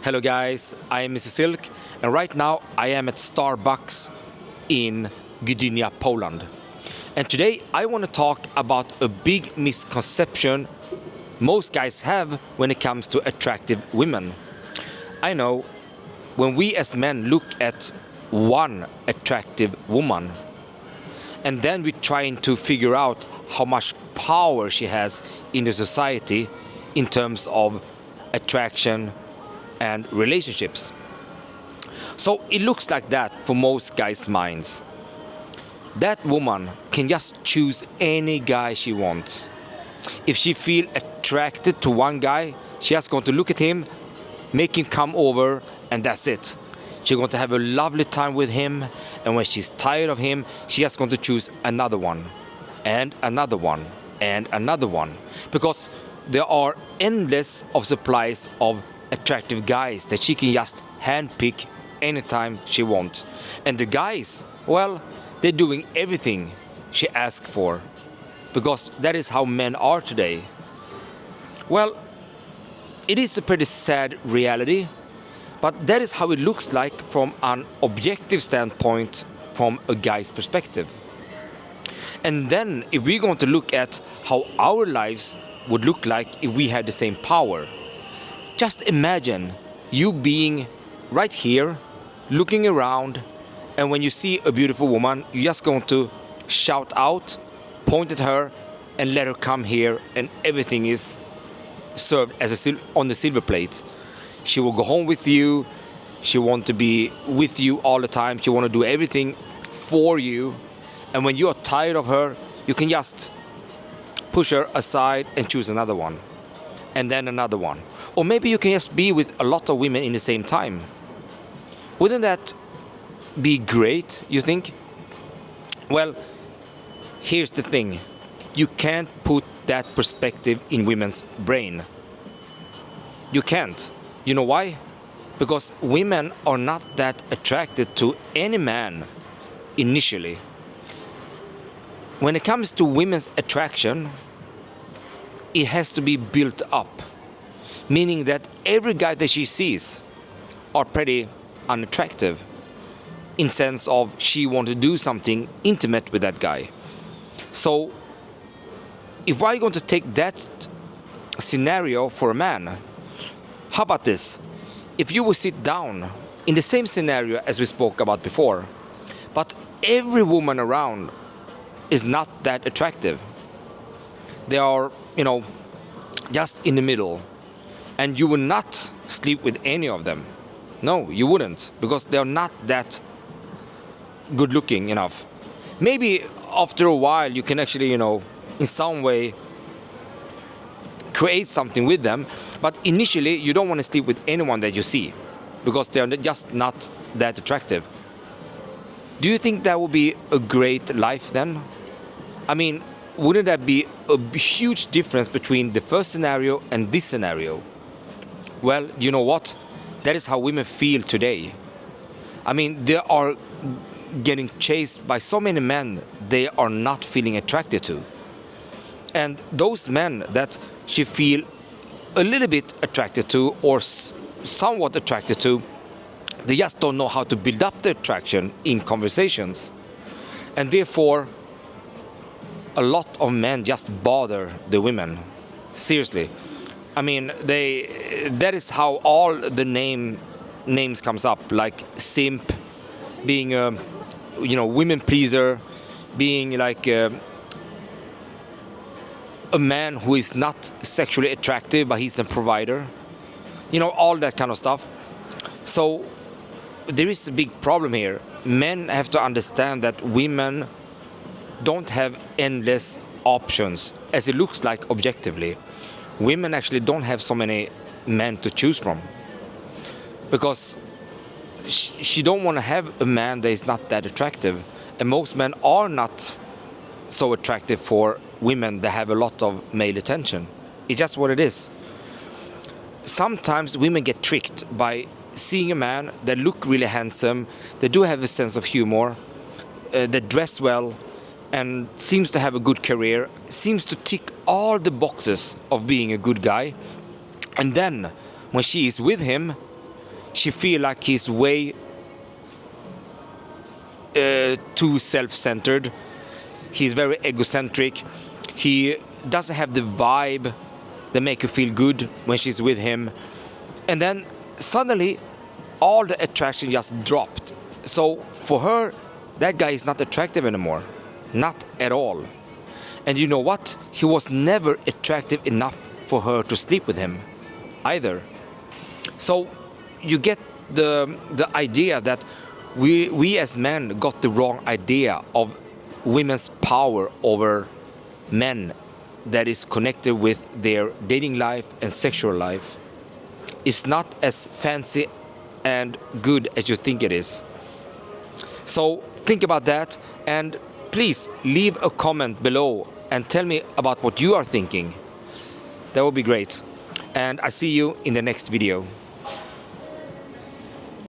Hello guys, I am 𝐬𝐻𝐸 and right now I am at Starbucks in Gdynia, Poland. And today I want to talk about a big misconception most guys have when it comes to attractive women. I know when we as men look at one attractive woman and then we're trying to figure out how much power she has in the society in terms of attraction and relationships. So it looks like that for most guys' minds. That woman can just choose any guy she wants. If she feels attracted to one guy, she's just going to look at him, make him come over, and that's it. She's going to have a lovely time with him, and when she's tired of him, she's just going to choose another one, and another one, and another one. Because there are endless of supplies of attractive guys that she can just handpick anytime she wants. And the guys, well, they're doing everything she asks for, because that is how men are today. Well, it is a pretty sad reality, but that is how it looks like from an objective standpoint, from a guy's perspective. And then if we're going to look at how our lives would look like if we had the same power, just imagine you being right here, looking around, and when you see a beautiful woman, you're just going to shout out, point at her, and let her come here, and everything is served as on the silver plate. She will go home with you. She wants to be with you all the time. She wants to do everything for you. And when you are tired of her, you can just push her aside and choose another one. And then another one. Or maybe you can just be with a lot of women in the same time. Wouldn't that be great, you think? Well, here's the thing. You can't put that perspective in women's brain. You can't. You know why? Because women are not that attracted to any man initially. When it comes to women's attraction, it has to be built up. Meaning that every guy that she sees are pretty unattractive, in sense of she wants to do something intimate with that guy. So if we're going to take that scenario for a man, how about this? If you would sit down in the same scenario as we spoke about before, but every woman around is not that attractive. They are, just in the middle. And you will not sleep with any of them. No, you wouldn't, because they are not that good looking enough. Maybe after a while you can actually, in some way create something with them, but initially you don't want to sleep with anyone that you see, because they're just not that attractive. Do you think that would be a great life then? I mean, wouldn't that be a huge difference between the first scenario and this scenario? Well, you know what? That is how women feel today. I mean, they are getting chased by so many men they are not feeling attracted to. And those men that she feel a little bit attracted to or somewhat attracted to, they just don't know how to build up the attraction in conversations. And therefore, a lot of men just bother the women. Seriously. I mean, that is how all the names comes up, like simp, being a women pleaser, being like a man who is not sexually attractive but he's a provider, all that kind of stuff. So there is a big problem here. Men have to understand that women don't have endless options as it looks like objectively. Women actually don't have so many men to choose from, because she don't want to have a man that is not that attractive, and most men are not so attractive for women that have a lot of male attention. It's just what it is. Sometimes women get tricked by seeing a man that look really handsome, they do have a sense of humor, they dress well, and seems to have a good career, seems to tick all the boxes of being a good guy. And then when she is with him, she feel like he's way too self-centered. He's very egocentric. He doesn't have the vibe that make you feel good when she's with him. And then suddenly all the attraction just dropped. So for her, that guy is not attractive anymore. Not at all. And you know what? He was never attractive enough for her to sleep with him either. So you get the idea that we as men got the wrong idea of women's power over men that is connected with their dating life and sexual life. It's not as fancy and good as you think it is. So think about that, and please leave a comment below and tell me about what you are thinking. That would be great. And I see you in the next video.